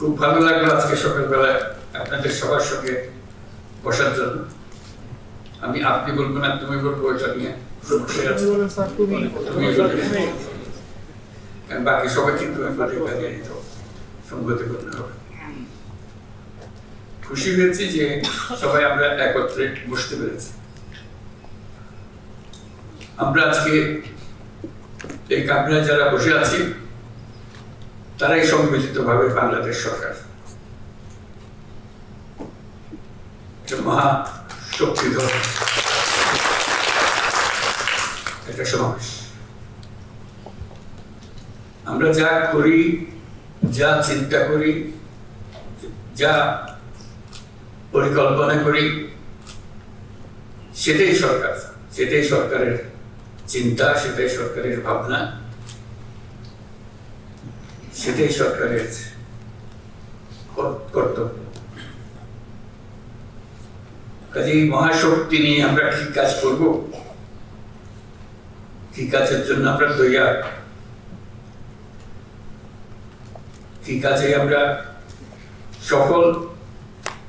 খুব ভালো লাগলো আজকে সকালবেলায় আপনাদের সবার সঙ্গে বসার জন্য। আমি আপনি বলবো না তুমি বলবো, এটা নিয়ে বাকি সবাই কিন্তু সংগতি করতে হবে। খুশি হয়েছি যে সবাই আমরা একত্রে বসতে পেরেছি। আমরা আজকে এই কামরায় যারা বসে আছি তারাই সম্মিলিত ভাবে বাংলাদেশ সরকার, মহা শক্তিধর একটা সমাবেশ। আমরা যা করি, যা চিন্তা করি, যা পরিকল্পনা করি, সেটাই সরকার, সেটাই সরকারের চিন্তা, সেটাই সরকারের ভাবনা, সেটাই সরকারের কর্তব্য। কাজে এই মহাশক্তি নিয়ে আমরা কি কাজ করব, কি কাজের জন্য আমরা তৈরি, কি কাজে আমরা সফল,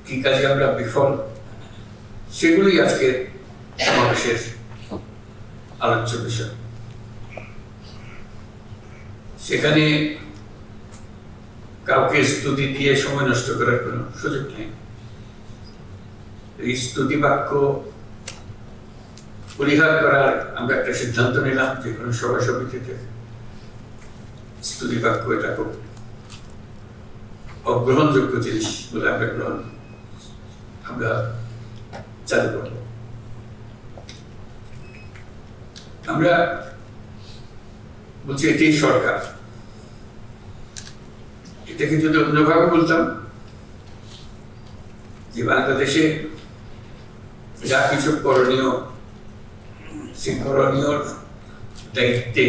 কি কাজে আমরা বিফল, সেগুলোই আজকে সমাবেশের আলোচ্য বিষয়। সেখানে কাউকে স্তুতি দিয়ে সময় নষ্ট করার কোনো সুযোগ নেই। এই স্তুতি বাক্য পরিহার করার আমরা একটা সিদ্ধান্ত নিলাম যে কোনো সভা সমিতিতে। স্তুতি বাক্য এটা খুব অগ্রহণযোগ্য জিনিস বলে আমরা চালু করব। আমরা বলছি এটি সরকার, এটাকে যদি অন্যভাবে বলতাম যে বাংলাদেশে যা কিছু করণীয়, সেই করণীয় দায়িত্বে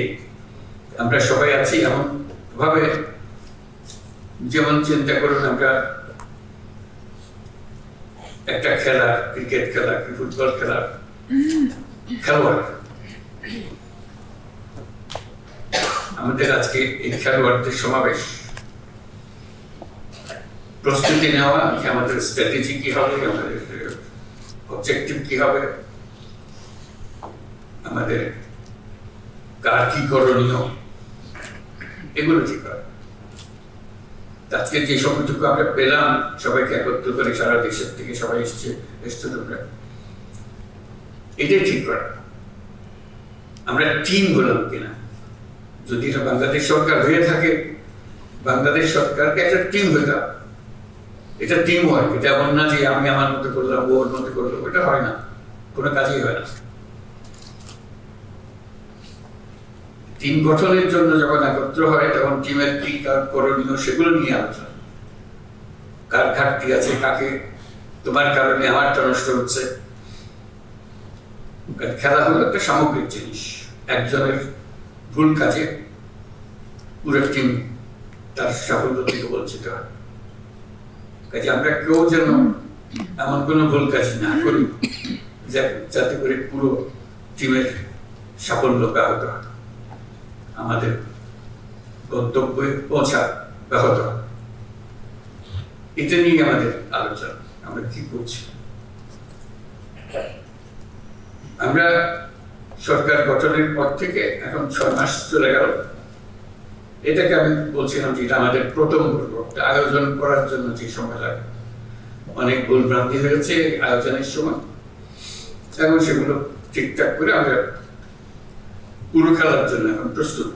আমরা সবাই আছি। এমন ভাবে যেমন চিন্তা করুন, আমরা একটা খেলা, ক্রিকেট খেলা কি ফুটবল খেলা খেলোয়াড়, আমাদের আজকে এই খেলোয়াড়দের সমাবেশ। প্রস্তুতি নেওয়া যে আমাদের স্ট্র্যাটেজি কি হবে, আমাদের অবজেক্টিভ কি হবে, আমাদের কার কি করণীয়, এগুলো ঠিক হয়। আজকে যে সময়টুকু আমরা পেলাম সবাইকে একত্র করে, সারা দেশের থেকে সবাই এসছে তোমরা, এটাই ঠিক করা। আমরা টিম হলাম কিনা, যদি এটা বাংলাদেশ সরকার হয়ে থাকে, বাংলাদেশ সরকারকে একটা টিম হতে হবে। এটা টিম ওয়ার্ক, এটা এমন না যে আমি আমার মতো করলাম, ওর মতো করলাম, এটা হয় না, কোনো কাজই হয় না। টিম গঠনের জন্য যখন একত্র হয় তখন টিমের কি কার করণীয় সেগুলো নিয়ে আলোচনা, কার ঘাটতি আছে, কাকে তোমার কারণে আমারটা নষ্ট হচ্ছে। খেলা হলো একটা সামগ্রিক জিনিস, একজনের ভুল কাজে পুরো টিম তার সাফল্য থেকে বঞ্চিত হয়। কাজে আমরা কেউ যেন এমন কোনো ভুল কাজ না করি যাতে করে পুরো টিমের সাফল্য ব্যাহত হয়, আমাদের গন্তব্যে পৌঁছা ব্যাহত হয়। এটা নিয়ে আমাদের আলোচনা, আমরা কি করছি। আমরা সরকার গঠনের পর থেকে এখন 6 মাস চলে গেল। এটাকে আমি বলছিলাম যে এটা আমাদের প্রথম পর্ব। আয়োজন করার জন্য যে সময় লাগে, অনেক ভুল ভ্রান্তি হয়েছে আয়োজনের সময়, এখন সেগুলো ঠিকঠাক করে আমরা পুরো খেলার জন্য এখন প্রস্তুত।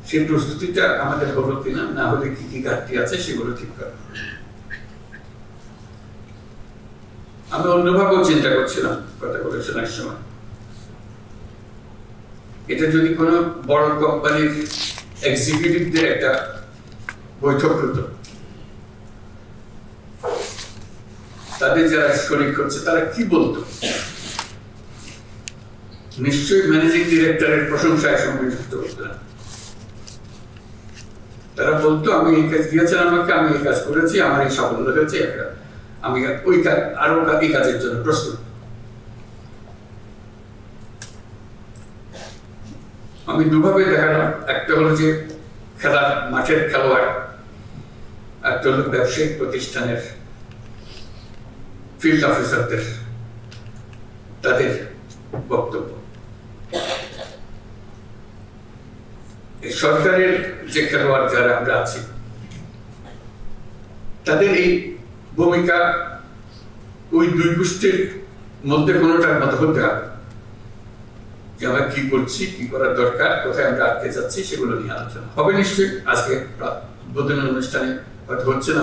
সেই প্রস্তুতিটা আমাদের হলো কিনা, না হলে কি কি ঘাটতি আছে সেগুলো ঠিক করা। আমি অন্যভাবেও চিন্তা করছিলাম কথা বলে শোনার সময়, এটা যদি কোনো বড় কোম্পানির এক্সিকিউটিভদের একটা বৈঠক হতো, তাদের যারা শরীক হচ্ছে তারা কি বলতো, নিশ্চয়ই ম্যানেজিং ডিরেক্টরের প্রশংসায় সংযুক্ত হতো না। তারা বলতো আমি এই কাজ দিয়েছেন আমাকে, আমি এই কাজ করেছি, আমার এই সাফল্য হয়েছে, আমি ওই কাজ আরো এই কাজের জন্য প্রস্তুত। আমি দুভাবে দেখালাম, একটা হলো যে খেলার মাঠের খেলোয়াড় একটা হলো ব্যবসায়িক প্রতিষ্ঠানের ফিল্ড অফিসারদের তাদের বক্তব্য। সরকারের যে খেলোয়াড় যারা আমরা আছি তাদের এই ভূমিকা ওই দুই গোষ্ঠীর মধ্যে কোনোটার মতো হতে হবে, যে আমরা কি করছি, কি করার দরকার, কোথায় আমরা আটকে যাচ্ছি, সেগুলো নিয়ে আলোচনা হবে। নিশ্চয়ই আজকে উদ্বোধনের অনুষ্ঠানে হয়তো হচ্ছে না,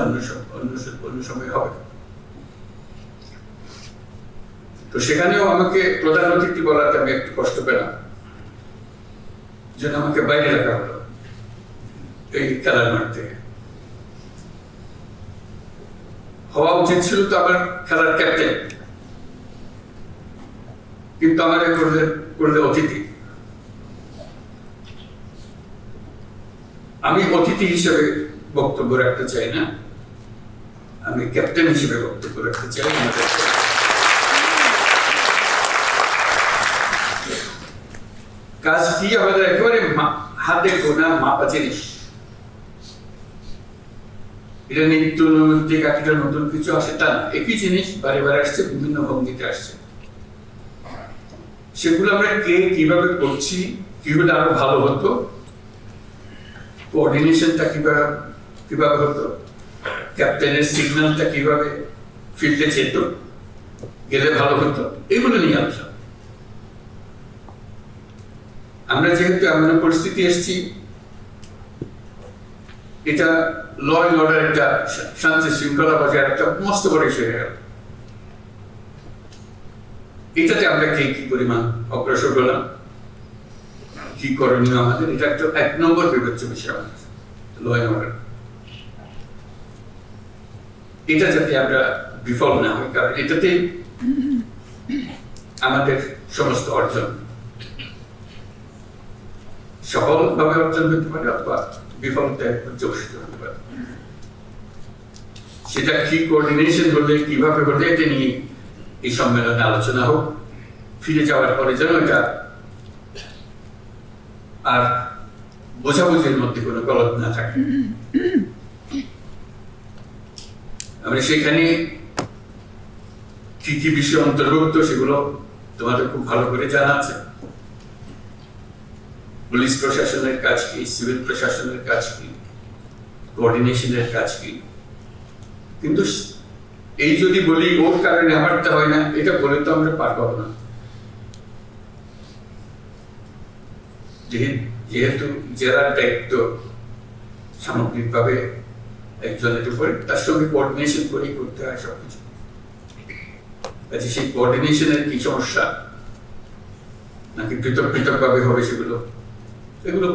অন্য সময় হবে। তো সেখানেও আমাকে প্রধান অতিথি বলাতে আমি একটু কষ্ট পেলাম, যেন আমাকে বাইরে রাখা হলো এই খেলার মাঠ থেকে। হওয়া উচিত ছিল তো আমার খেলার ক্যাপ্টেন, কিন্তু আমার করলে অতিথি। আমি অতিথি হিসেবে বক্তব্য রাখতে চাই না, আমি ক্যাপ্টেন হিসেবে বক্তব্য রাখতে চাই। কাজ কি আমাদের একেবারে হাতে গোনা মাপা জিনিস। এটা নিত্য নৈমিত্তিক একটা নতুন কিছু আসে তা না, একই জিনিস বারে বারে আসছে, বিভিন্ন ভঙ্গিতে আসছে। সেগুলো আমরা কে কিভাবে করছি, কি হলে আরো ভালো হতো, কোঅর্ডিনেশনটা কিভাবে হতো, ক্যাপ্টেনের সিগন্যালটা কিভাবে ফিল্ডে যেত, গেলে ভালো হতো, এগুলো নিয়ে আলোচনা। আমরা যেহেতু এমন পরিস্থিতি এসেছি, এটা ল এন্ড অর্ডার, একটা শান্তি শৃঙ্খলা বজায় একটা মস্ত বড় ইস্যু হয়ে গেল। এটাতে আমরা কি পরিমাণ অগ্রসর হলাম, কি করণীয় আমাদের, এটা একটা 1 নম্বর বিবেচ্য বিষয় আমাদের ল এন্ড অর্ডার। এটা যাতে আমরা বিফল না হই, কারণ এটাতে আমাদের সমস্ত অর্জন সফলভাবে অর্জন করতে পারে অথবা বিফলতায় পর্যবসিত হতে পারে। সেটা কি কোঅর্ডিনেশন হলে, কিভাবে হলে, এটা নিয়ে এই সম্মেলনে আলোচনা হোক। ফিরে যাওয়ার পরে যেন এটা আর বোঝাবুঝির মধ্যে কোনো গলদ না থাকে। আমরা সেখানে কি কি বিষয় অন্তর্ভুক্ত সেগুলো তোমাদের খুব ভালো করে জানা আছে। পুলিশ প্রশাসনের কাজ কি, সিভিল প্রশাসনের কাজ কি, কোঅর্ডিনেশনের কাজ কি। কিন্তু এই যদি বলি ওর কারণে আমারটা হয় না, এটা বলে তো আমরা পার পাবো না। যেহেতু জেলার দায়িত্ব সামগ্রিকভাবে একজনের উপরে, তার সঙ্গে কোঅর্ডিনেশন করেই করতে হয় সবকিছু। কাজে সেই কোঅর্ডিনেশনের কি সমস্যা, নাকি পৃথক পৃথক ভাবে হবে, সেগুলো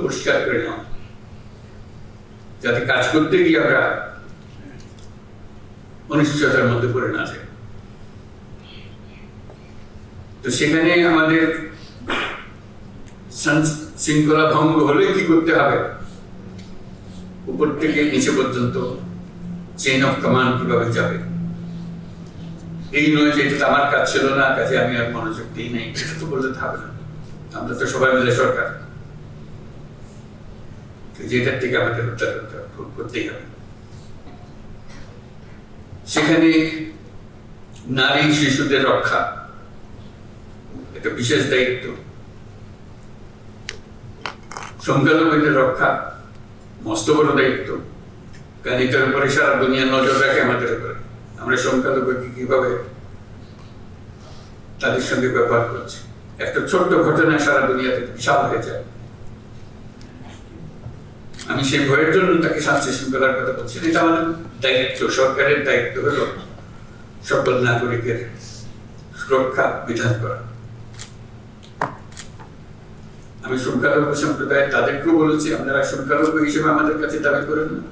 পরিষ্কার করে নেওয়া, যাতে কাজ করতে গিয়ে আমরা অনিশ্চয়তার মধ্যে পড়ে না যায়। তো সেখানে আমাদের শৃঙ্খলা ভঙ্গ হলে কি করতে হবে, উপর থেকে নিচে পর্যন্ত চেইন অফ কমান্ড কিভাবে যাবে। এই নয় যে এটা আমার কাজ ছিল না, কাজে আমি আর মনোযোগ দিই নাই, এটা তো বলতে হবে না। আমরা তো সবাই মিলে সরকার, যেটার থেকে আমাদের উদ্ধার করতেই হবে। সেখানে নারী শিশুদের রক্ষা একটা বিশেষ দায়িত্ব, সংখ্যালঘুদের রক্ষা মস্ত বড় দায়িত্ব, কারণ এটার উপরে সারা দুনিয়ার নজর রাখে আমাদের উপরে। আমরা সংখ্যালঘুকে কিভাবে তাদের সঙ্গে ব্যবহার করছি, একটা ছোট্ট ঘটনা সারা দুনিয়াতে বিশাল হয়ে যায়। আমি সেই ভয়ের জন্য তাকে শান্তি শৃঙ্খলার কথা বলছি। এটা আমাদের দায়িত্ব, সরকারের দায়িত্ব হলো সকল নাগরিকের সুরক্ষা বিধান করা। আমি সংখ্যালঘু সম্প্রদায় তাদেরকেও বলেছি, আপনারা সংখ্যালঘু হিসেবে আমাদের কাছে দাবি করেন না,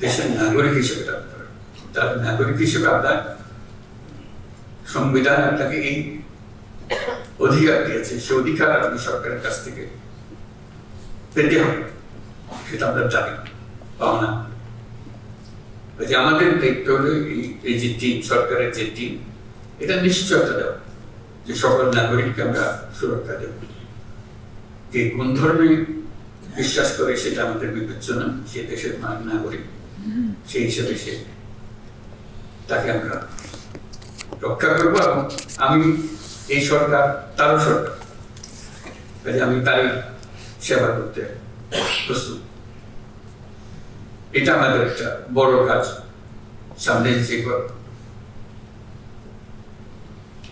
দেশের নাগরিক হিসেবে দাবি করেন। তার নাগরিক হিসেবে আপনার সংবিধান আপনাকে এই অধিকার দিয়েছে, সে অধিকার আপনি সরকারের কাছ থেকে পেতে হবে, সেটা আমরা দাবি পাওনা। আমাদের দায়িত্ব হলো এই যে টিম, সরকারের যে টিম, এটা নিশ্চয়তা দেওয়া যে সকল নাগরিককে আমরা সুরক্ষা দেব। কে কোন ধর্মে বিশ্বাস করে সেটা আমাদের বিবেচনা, সে দেশের নাগরিক। সেই হিসেবে তাকে আমরা রক্ষা করবো এবং আমি এই সরকার তারও সরকার, কাজে আমি তারই সেবা করতে প্রস্তুত। এটা আমাদের একটা বড় কাজ। সামনে যে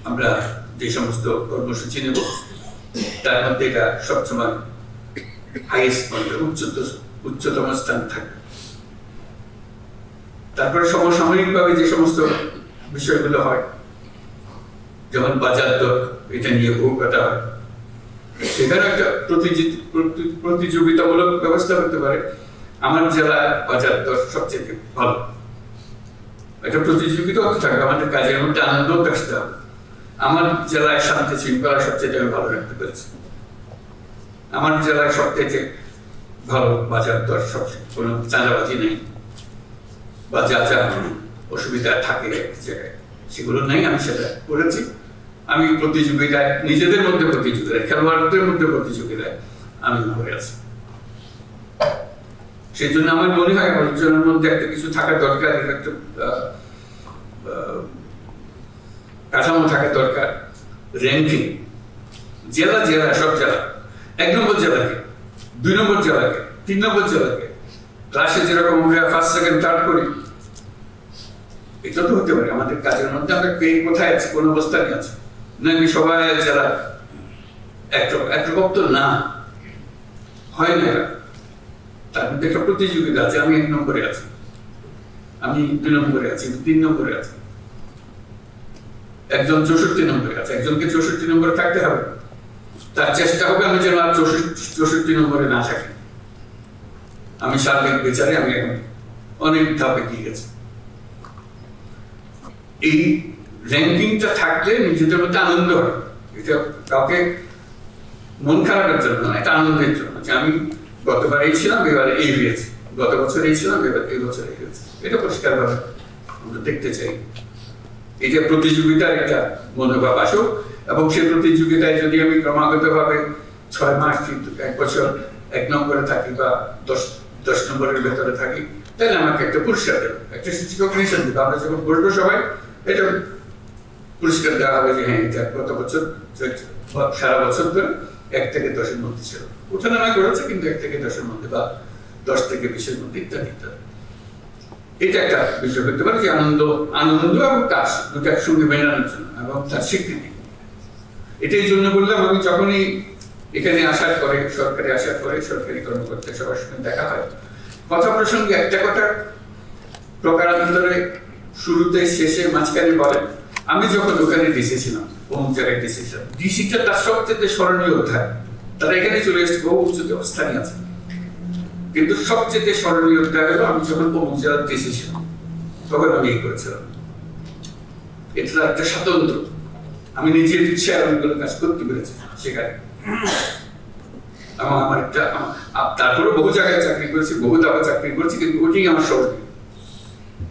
আমরা যে সমস্ত কর্মসূচি নেব তার মধ্যে এটা সবসময় হাইয়েস্ট উচ্চতম স্থান থাকবে। তারপরে সমসাময়িকভাবে যে সমস্ত বিষয়গুলো হয়, যেমন বাজার দর, এটা নিয়ে বহু কথা হয়, সেখানে একটা প্রতিযোগিতামূলক ব্যবস্থা হতে পারে। আমার জেলায় বাজার দর সবচেয়ে ভালো, একটা প্রতিযোগিতা হতে থাকবে, আমাদের কাজের মধ্যে আনন্দ আসতে হবে। আমার জেলায় শান্তি শৃঙ্খলা সবচেয়ে আমি ভালো রাখতে পেরেছি, আমার জেলায় সবচেয়ে ভালো বাজার দর, সবচেয়ে কোনো চাঁদাবাজি নেই বা যা যা অসুবিধা থাকে এক জায়গায় সেগুলো নেই, আমি সেটা করেছি। আমি প্রতিযোগিতায়, নিজেদের মধ্যে প্রতিযোগিতায়, খেলোয়াড়দের মধ্যে প্রতিযোগিতায় আমি করে আছি। সেই জন্য আমার মনে হয় অর্জনের মধ্যে একটা কিছু থাকা দরকার, একটা কাঠামো থাকা দরকার। র্যাঙ্কিং, জেলা জেলা সব জেলা, 1 নম্বর জেলাকে, 2 নম্বর জেলাকে, 3 নম্বর জেলাকে, ক্লাসে যেরকম আমরা ফার্স্ট সেকেন্ড থার্ড করি, এটা তো হতে পারে আমাদের কাজের মধ্যে। আমরা কে কোথায় আছি, কোন অবস্থানে আছে, নাকি সবাই জেলা একরকম তো না, হয় না। তার মধ্যে একটা প্রতিযোগিতা আছে, আমি 1 নম্বরে আছি, আমি 2 নম্বরে আছি, 3 নম্বরে আছি, একজন 64 নম্বরে আছে, একজনকে 64 নম্বরে থাকতে হবে। তার চেষ্টা হবে আমি যেন আর 64 নম্বরে না থাকি। আমি সার্বিক বিচারে আমি এখন অনেক ধাপে গিয়ে গেছি। এই র্যাঙ্কিংটা থাকলে নিজেদের মধ্যে আনন্দ হয়, এটা কাউকে মন খারাপের জন্য না, এটা আনন্দের জন্য, যে আমি গতবার এই ছিলাম, এবারে এই হয়েছে, গত বছর এই ছিলাম, এবার এই বছর এই হয়েছে। এটা পরিষ্কারভাবে আমরা দেখতে চাই। এটা প্রতিযোগিতার একটা মনোভাব আসুক, এবং সেই প্রতিযোগিতায় যদি আমি ক্রমাগতভাবে 6 মাস, 1 বছর 1 নম্বরে থাকি বা 10 নম্বরের ভেতরে থাকি, তাহলে আমাকে একটা পুরস্কার দেবে, একটা রিকগনিশন দেবে। আমরা যখন বলবো সবাই, এটা পুরস্কার দেওয়া হবে যে হ্যাঁ, এটা গত বছর সারা বছর ধরে 1 থেকে 10-এর মধ্যে ছিল, ওঠানামা করেছে, কিন্তু 1 থেকে 10-এর মধ্যে বা 10 থেকে 20-এর মধ্যে, ইত্যাদি ইত্যাদি। এটা একটা বিষয় হতে পারে যে আনন্দ এবং কাজ দুটো একসঙ্গে মেলানোর জন্য, এবং তার স্বীকৃতি। এটাই জন্য বললাম, আমি যখনই এখানে আসার পরে, সরকারে আসার পরে, সরকারি কর্মকর্তা সবার সঙ্গে দেখা হয়, কথা প্রসঙ্গে একটা কথা প্রকারান্তরে শুরুতে, শেষে, মাঝখানে বলেন, আমি যখন ওখানে ডিসি ছিলাম, অমুক জায়গায় ডিসি ছিলাম, ডিসিটা তার সবচেয়ে স্মরণীয় অধ্যায়, তারা এখানে চলে এসেছে, বহু উচ্চতে অবস্থানে আছে, কিন্তু সবচেয়ে স্মরণীয় অধ্যায় হলো আমি যখন অমুক জেলার ডিসি ছিলাম, তখন আমি এই করেছিলাম। এটা একটা স্বাতন্ত্র, আমি নিজের ইচ্ছায় অনেকগুলো কাজ করতে পেরেছি সেখানে। আমার একটা, তারপরে বহু জায়গায় চাকরি করেছি, বহু দাবা চাকরি করেছি, কিন্তু ওটাই আমার স্মরণীয়,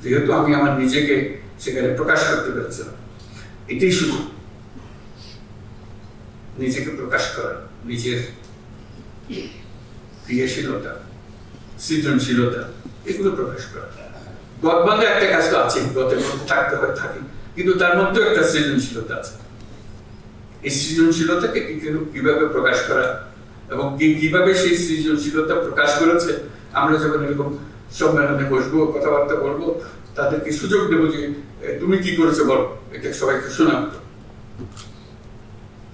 যেহেতু আমি আমার নিজেকে সেখানে প্রকাশ করতে পেরেছিলাম। এটাই শুধু নিজেকে প্রকাশ করা, নিজের ক্রিয়াশীলতা, সৃজনশীলতা, এগুলো প্রকাশ করা। গদবান্ধে একটা কাজ তো আছে, গতের মধ্যে থাকতে হয়, থাকি, কিন্তু তার মধ্যেও একটা সৃজনশীলতা আছে। এই সৃজনশীলতাকে কিভাবে প্রকাশ করা, এবং কিভাবে সেই সৃজনশীলতা প্রকাশ করেছে, আমরা যখন এরকম সম্মেলনে বসবো, কথাবার্তা বলবো, তাদেরকে সুযোগ দেবো যে তুমি কি করেছো বলো, এটা সবাইকে শোনাবো।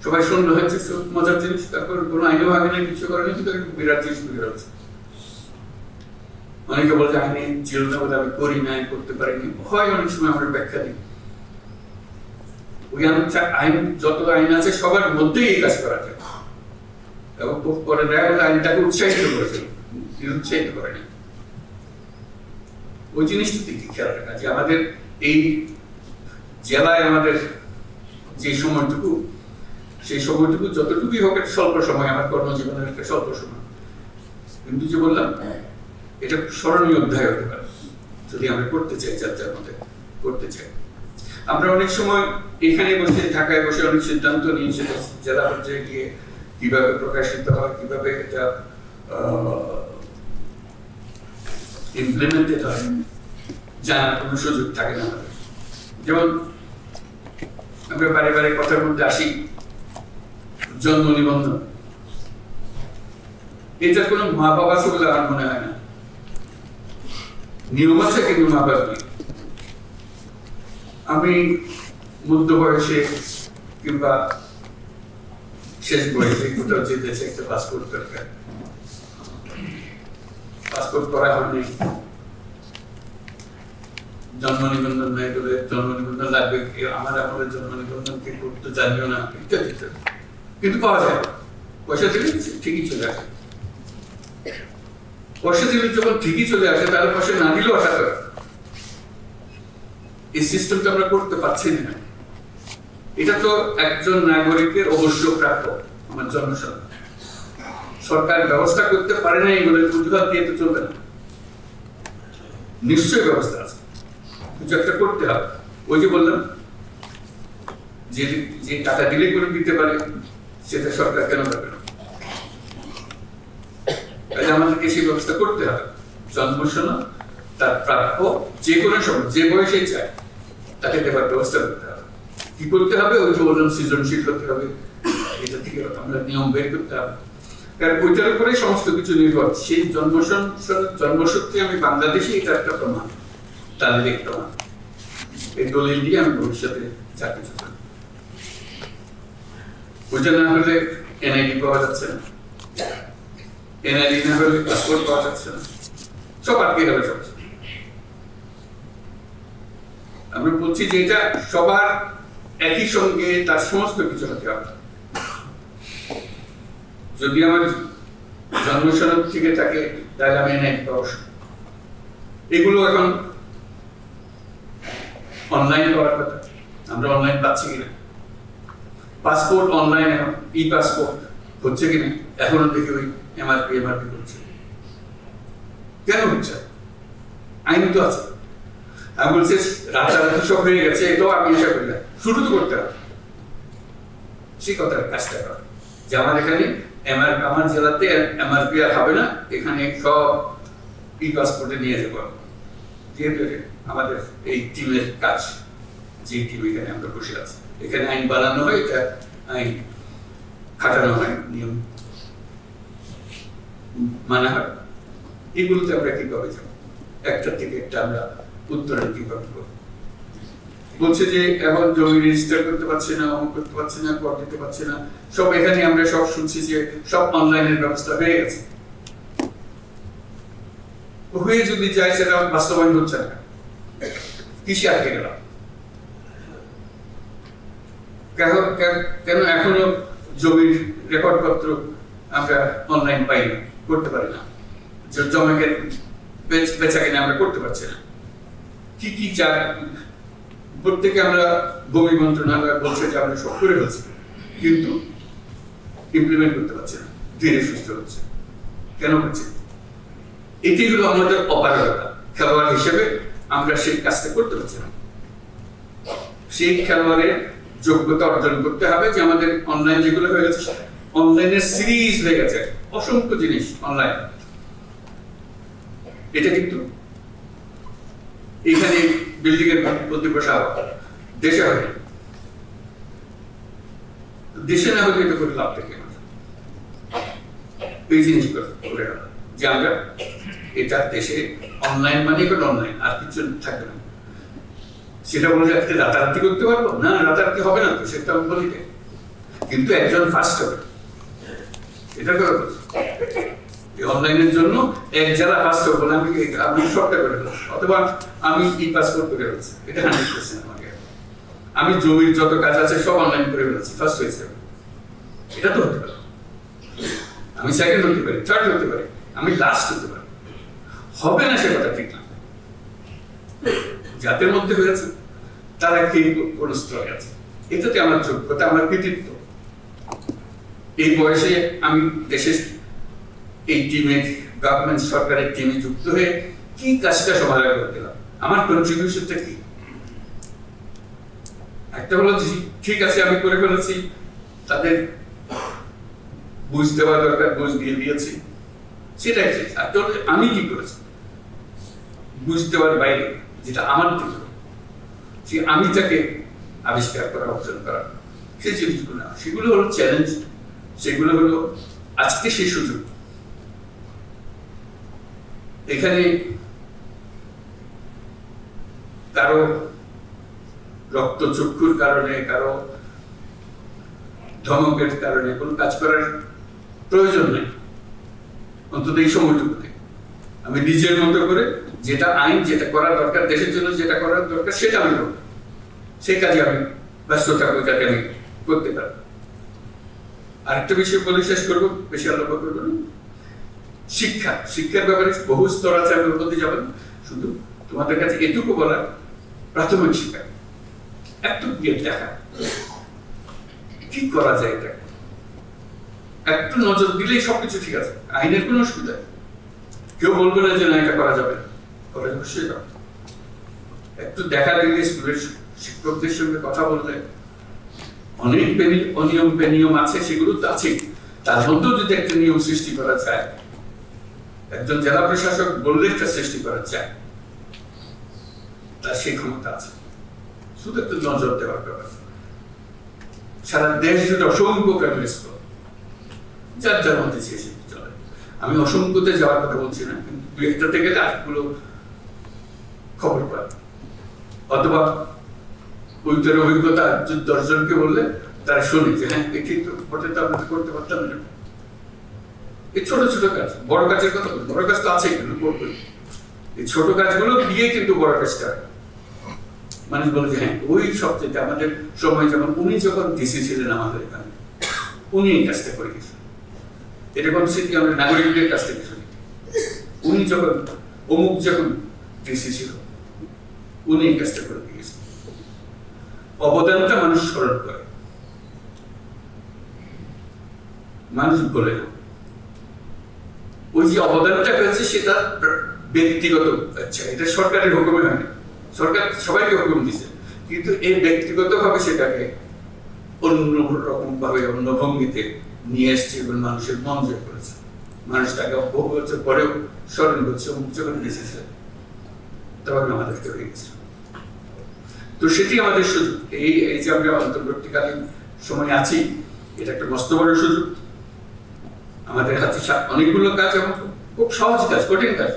সবাই শুনলো, হয়েছে মজার জিনিস, তারপর কোনো আইনও আগে নেই, কিছু করেনি, কিন্তু বিরাট জিনিস বের হচ্ছে। অনেকে বলছে আইনে ছিল না বলে আমি করি নাই, করতে পারিনি, হয় অনেক সময় আমরা ব্যাখ্যা দিই। ওই আইন, যত আইন আছে সবার মধ্যেই এই কাজ করা যায়, এবং পরে দেখা গেল আইনটাকে উৎসাহিত করেছে, নিরুৎসাহিত করেনি। ওই জিনিসটা দিকে খেয়াল রাখা, যে আমাদের এই জেলায় আমাদের যে সময়টুকু, সেই সময়টুকু যতটুকুই হোক একটা স্বল্প সময়, আমার কর্মজীবনের একটা স্বল্প সময়, কিন্তু যে বললাম এটা স্মরণীয় অধ্যায় হতে পারে যদি আমরা করতে চাই, যার যার মধ্যে করতে চাই। আমরা অনেক সময় এখানে বসে, ঢাকায় বসে অনেক সিদ্ধান্ত নিই, সেটা জেলা পর্যায়ে গিয়ে কিভাবে প্রকাশিত হয়, কিভাবে এটা ইমপ্লিমেন্টেড হয় জানার কোনো সুযোগ থাকে না আমাদের। যেমন আমরা বারে বারে কথার মধ্যে আসি জন্ম নিবন্ধন, এটার কোনো মা বাবা আছে বলে আমার মনে হয় না। নিয়ম আছে কিন্তু মা বাবা নেই। আমি মধ্য বয়সে কিংবা শেষ বয়সে কোথাও যেতেছে একটা পাসপোর্ট দরকার, পাসপোর্ট করা হয়নি, জন্ম নিবন্ধন নাই বলে জন্ম নিবন্ধন লাগবে, আমার আপনাদের জন্ম নিবন্ধন কে করতে জানিও না, ইত্যাদি ইত্যাদি। কিন্তু পাওয়া যায়, পয়সা দিলে ঠিকই চলে আসে। পয়সা দিলে যখন ঠিকই চলে আসে তাহলে পয়সা না দিলেও আশা করে। এই সিস্টেমটা আমরা করতে পারছি না। এটা তো একজন নাগরিকের অবশ্য প্রাপ্য, আমার জন্মসনদ। সরকার ব্যবস্থা করতে পারে না বলে প্রতিবাদ দিয়ে তো চলবে না, নিশ্চয়ই ব্যবস্থা আছে, কিছু একটা করতে হবে। ওই যে বললাম যে টাকা দিলে করে দিতে পারে সেটা সরকার কেন পারবে না? তাহলে আমাদেরকে সেই ব্যবস্থা করতে হবে। জন্মসনদ তার প্রাপ্য যে কোনো সময় যে বয়সে চায় তাকে দেওয়ার ব্যবস্থা করতে হবে। কি করতে হবে? ওই যে বললাম সৃজনশীল হতে হবে, এটা থেকে আমরা নিয়ম বের করতে হবে, কারণ ওইটার উপরে সমস্ত কিছু নির্ভর। সেই জন্মসূত্রে আমি বাংলাদেশে এটা একটা প্রমাণ, তাদের একটা প্রমাণ। এই দলিল দিয়ে আমি ভবিষ্যতে চাকরি করব। ওইটা না হলে এনআইডি পাওয়া যাচ্ছে না, এনআইডি না হলে পাসপোর্ট পাওয়া যাচ্ছে না, সব আটকে গেল। সব আমরা বলছি যে এটা সবার একই সঙ্গে তার সমস্ত কিছু হতে হবে। যদি আমার জন্মসনদ থেকে থাকে তাহলে আমি এনআইডি পাবো। এগুলো এখন অনলাইন পাওয়ার কথা, আমরা অনলাইন পাচ্ছি কিনা? পাসপোর্ট অনলাইন, এখন ই পাসপোর্ট হচ্ছে কিনা? এখনো দেখি ওই এমআরপি করছে। কেন হচ্ছে? আইন তো আছে। আমি বলছি রাতারাতি সব হয়ে গেছে, এটাও আমি আশা করি না, শুরু তো করতে হবে সেই কথার কাজটা করা। যে আমার এখানে আমার জেলাতে এমআরপি আর হবে না, এখানে সব ই পাসপোর্টে নিয়ে যাবো। যেহেতু আমাদের এই টিমের কাজ, যে টিম এখানে আমরা বসে আছি, এখানে আইন বানানো হয়, এটা আইন খাটানো হয়, নিয়ম মানা হয়। এগুলোতে আমরা কিভাবে যাবো? একটা থেকে একটা আমরা উত্তরে কিভাবে করবো? বলছে যে এখন জমি রেজিস্টার করতে পারছে না, অমুক করতে পারছে না, কর দিতে পারছে না, সব এখানে আমরা সব শুনছি যে সব অনলাইনের ব্যবস্থা হয়ে গেছে। হয়ে যদি যায় সেটা বাস্তবায়ন হচ্ছে না, কিসে আটকে গেলাম? কেন এখনো জমির রেকর্ড পত্র আমরা অনলাইন পাই না, করতে পারি না, জমিকে বেচা কিনা আমরা করতে পারছি না? কি কি প্রত্যেকে আমরা ভূমি মন্ত্রণালয় বলছে যে আমরা সব করে ফেলছি, কিন্তু ইমপ্লিমেন্ট করতে পারছি না, ধীরে সুস্থ হচ্ছে। কেন হচ্ছে? এটি হলো আমাদের অপারগতা। খেলোয়াড় হিসেবে আমরা সেই কাজটা করতে পারছি না। সেই খেলোয়াড়ের যোগ্যতা অর্জন করতে হবে। যে আমাদের অনলাইন যেগুলো হয়ে গেছে, অনলাইনের সিরিজ হয়ে গেছে, অসংখ্য জিনিস অনলাইন। এটা কিন্তু এখানে বিল্ডিং এর প্রতি বসা দেশে হয়, দেশে না হলে এটা করে লাভ থেকে এই জিনিস করে যে আমরা এটা দেশে অনলাইন মানে কোনো অনলাইন, আর কিছু থাকবে না। সেটা বলে রাতারাতি করতে পারবো না, রাতারাতি হবে না তো, সেটা আমি বলি। কিন্তু একজন ফার্স্ট হবে, এটা করে বলছি। অনলাইনের জন্য এক যারা ফার্স্ট হবে, আমি সবটা করে ফেলছি, অথবা আমি ই পাসপোর্ট করে ফেলছি, এটা 100% আমাকে। আমি জমির যত কাজ আছে সব অনলাইন করে ফেলছি, ফার্স্ট হয়েছে। এটা তো হতে পারে, আমি সেকেন্ড হতে পারি, থার্ড হতে পারি, আমি লাস্ট হতে পারি। হবে না সে কথা ঠিক না। যাদের মধ্যে হয়েছে তারা কি কোন স্তরে আছে, এটাতে আমার যোগ্যতা, আমার কৃতিত্ব। এই বয়সে আমি দেশের এই টিমে, গভর্নমেন্ট সরকারের টিমে যুক্ত হয়ে কি কাজটা সমাধান করে দিলাম, আমার কন্ট্রিবিউশনটা কি? একটা হলো ঠিক আছে আমি করে ফেলেছি, তাদের বুঝ দেওয়া দরকার, বুঝ দিয়ে দিয়েছি, সেটাই। আর আমি কি করেছি? বুঝতে পারার বাইরে, যেটা আমার থেকে সেই আমিটাকে আবিষ্কার করা, অর্জন করা, সেই জিনিসগুলো না, সেগুলো হলো চ্যালেঞ্জ, সেগুলো হলো আজকে সেই সুযোগ। এখানে কারো রক্তচক্ষুর কারণে, কারো ধমকের কারণে কোনো কাজ করার প্রয়োজন নেই, অন্তত এই সময়টুকুতে। আমি নিজের মতো করে যেটা আইন, যেটা করা দরকার, দেশের জন্য যেটা করার দরকার, সেটা আমি করব, সেই কাজে আমি ব্যস্ত থাকবো, যাতে আমি করতে পারি। আরেকটা বিষয় বলে শেষ করবো, বেশি আলোচনা করবো না। শিক্ষা, শিক্ষার ব্যাপারে বহু স্তর আছে, আমি ওর মধ্যে যাবেন। শুধু তোমাদের কাছে এটুকু বলা, প্রাথমিক শিক্ষা একটু গিয়ে দেখা কি করা যায়, এটা একটু নজর দিলেই সবকিছু ঠিক আছে, আইনের কোনো অসুবিধা নেই। কেউ বলবে না যে না এটা করা যাবে না, করা যাবে, সেটা একটু দেখা দিলে, স্কুলের শিক্ষকদের সঙ্গে কথা বললে, অনেক অনিয়ম বেনিয়ম আছে, সেগুলো তো আছে, তার মধ্যেও যদি একটা নিয়ম সৃষ্টি করা যায়, একজন জেলা প্রশাসক বললে একটা সৃষ্টি করা যায়, তার সেই ক্ষমতা আছে। শুধু একটু নজর দেওয়ার ব্যাপার। সারা দেশ জুড়ে অসংখ্য প্রাইমারি স্কুল, যার যার মধ্যে চলে। আমি অসংখ্যতে যাওয়ার কথা বলছি না, কিন্তু দুই একটাতে গেলে আরেকগুলো খবর পাই, অথবা ওইটার অভিজ্ঞতা 10 জনকে বললে তারা শুনে যে হ্যাঁ ঠিক করতে তো আমরা করতে পারতাম না। এই ছোট ছোট কাজ, বড় কাজের কথা বলি, বড় কাজ তো আছে, কিন্তু করবে এই ছোট কাজগুলো দিয়ে কিন্তু বড় কাজটা মানুষ বলে যে হ্যাঁ ওই সবচেয়ে আমাদের সময়, যেমন উনি যখন ডিসি ছিলেন আমাদের এখানে, উনি এই কাজটা করে গেছেন। এরকম স্মৃতি আমাদের নাগরিকদের কাছ থেকে শুনি। উনি যখন অমুক যখন ডিসি ছিল, উনি এই কাজটা করে গেছেন। অবদানটা মানুষ স্মরণ করে, মানুষ বলে না। ওই যে অবদানটা হয়েছে সেটা ব্যক্তিগত, আচ্ছা এটা সরকারের হুকুমে হয়নি, সরকার সবাইকে হুকুম দিচ্ছে, কিন্তু এই ব্যক্তিগত ভাবে সেটাকে অন্য রকম ভাবে, অন্য ভঙ্গিতে নিয়ে এসছে এবং মানুষের মন জয় করেছে। মানুষ তাকে বহু বছর পরেও স্মরণ করছে, অমুক যখন এসেছে তখন আমাদেরকে হয়ে গেছে। তো সেটি আমাদের সুযোগ। এই যে আমরা অন্তর্বর্তীকালীন সময় আছি, এটা একটা মস্ত বড় সুযোগ। আমাদের হাতে অনেকগুলো কাজ, এবং খুব সহজ কাজ, কঠিন কাজ,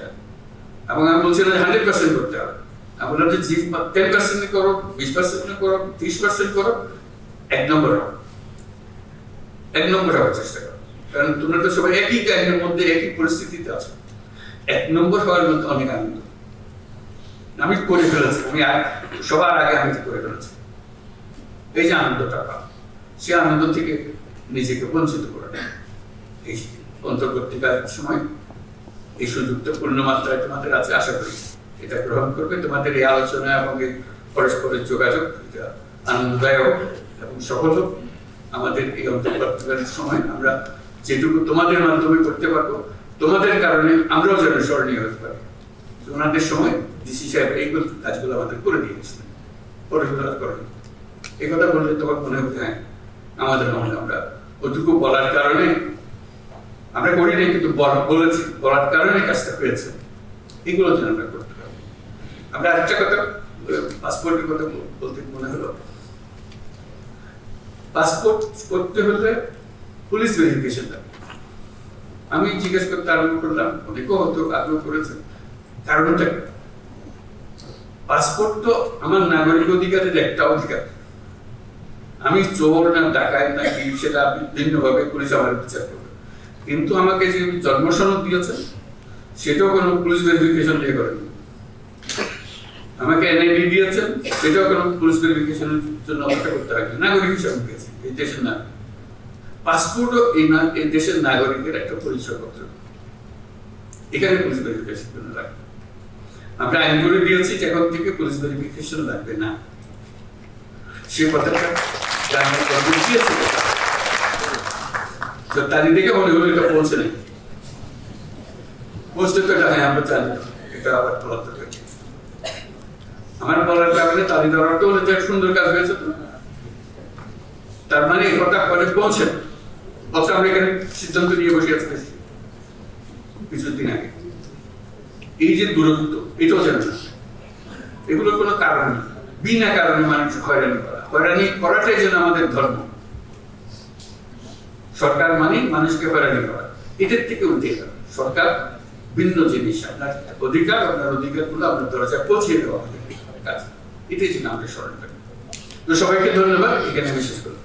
এবং আমি বলছিলাম 100% করতে হবে। আমরা যে 10% করো, 20% করো, 30% করো, 1 নম্বর হও, 1 নম্বর হওয়ার চেষ্টা করো। কারণ তোমরা তো সবাই একই কাজের মধ্যে, একই পরিস্থিতিতে আছো। 1 নম্বর হওয়ার মধ্যে অনেক আনন্দ। আমি করে ফেলেছি, আমি সবার আগে আমি করে ফেলেছি। এই যে আনন্দটা পাও, সে আনন্দ থেকে নিজেকে বঞ্চিত করে না। এই অন্তর্বর্তীকালীন সময় এই সুযোগটা পূর্ণ মাত্রায় তোমাদের আছে, আশা করি এটা গ্রহণ করবে। তোমাদের এই আলোচনা এবং এই পরস্পরের যোগাযোগ এটা আনন্দদায়ক এবং সফল হোক। আমাদের এই অন্তর্বর্তীকালীন সময় আমরা যেটুকু তোমাদের মাধ্যমে করতে পারবো, তোমাদের কারণে আমরাও যেন স্মরণীয় হতে পারি। ওনাদের সময় ডিসি সাহেব এই কাজগুলো আমাদের করে দিয়ে গেছিলেন, পড়াশোনা করেন। এই কথা বললে তোমার মনে হচ্ছে হ্যাঁ আমাদের মনে, আমরা ওটুকু বলার কারণে আমরা করি নাই, কিন্তু বলেছি, বলার কারণে কাজটা পেয়েছে। এগুলো যেন আমরা করতে পারি। আমরা আরেকটা কথা, পাসপোর্টের কথা বলতে মনে হলো, পাসপোর্ট করতে হলে পুলিশ ভেরিফিকেশন লাগে। আমি জিজ্ঞেস করতে আরম্ভ করলাম, অনেকেও হয়তো আগ্রহ করেছে, কারণটা পাসপোর্ট তো আমার নাগরিক অধিকারের একটা অধিকার। আমি চোর না ডাকাত না কি সেটা ভিন্নভাবে পুলিশ আমার বিচার করবে, কিন্তু আমাকে যে জন্ম সনদ দিয়েছে সেটাও কোনো পুলিশ ভেরিফিকেশন দিয়ে করেনি। আমাকে এনআইডি দিয়েছেন, সেটাও কোনো পুলিশ ভেরিফিকেশনের জন্য অপেক্ষা করতে হবে, নাগরিক হিসাবে পেয়েছি, এই দেশের নাগরিক। পাসপোর্টও এই দেশের নাগরিকের একটা পরিচয়পত্র, এখানে পুলিশ ভেরিফিকেশন জন্য লাগবে। আমরা আইন করে দিয়েছি এখন থেকে পুলিশ ভেরিফিকেশন লাগবে না, সে কথাটা তারি দেখে মনে হলো এটা পৌঁছে নেই, পৌঁছতে তো এটা হ্যাঁ আমরা জানি, এটা আবার বলার দরকার। আমার বলার কারণে তারি দেওয়ার তো হলে সুন্দর কাজ হয়েছে, তো তার মানে এই কথা পৌঁছে, অথচ আমরা এখানে সিদ্ধান্ত নিয়ে বসে আছি কিছুদিন আগে। এই যে দূরত্ব, এটাও যেন না, এগুলোর কোনো কারণ নেই। বিনা কারণে মানুষ হয়রানি করা, হয়রানি করাটাই যেন আমাদের ধর্ম। সরকার মানে মানুষকে হয়রানি করা, এটার থেকে উঠে গেল। সরকার ভিন্ন জিনিস, আপনার অধিকার, আপনার অধিকারগুলো আপনার দরজায় পৌঁছে দেওয়া কাজ, এটাই যেন আমাদের স্মরণ রাখি। তো সবাইকে ধন্যবাদ, এখানে আমি শেষ করলাম।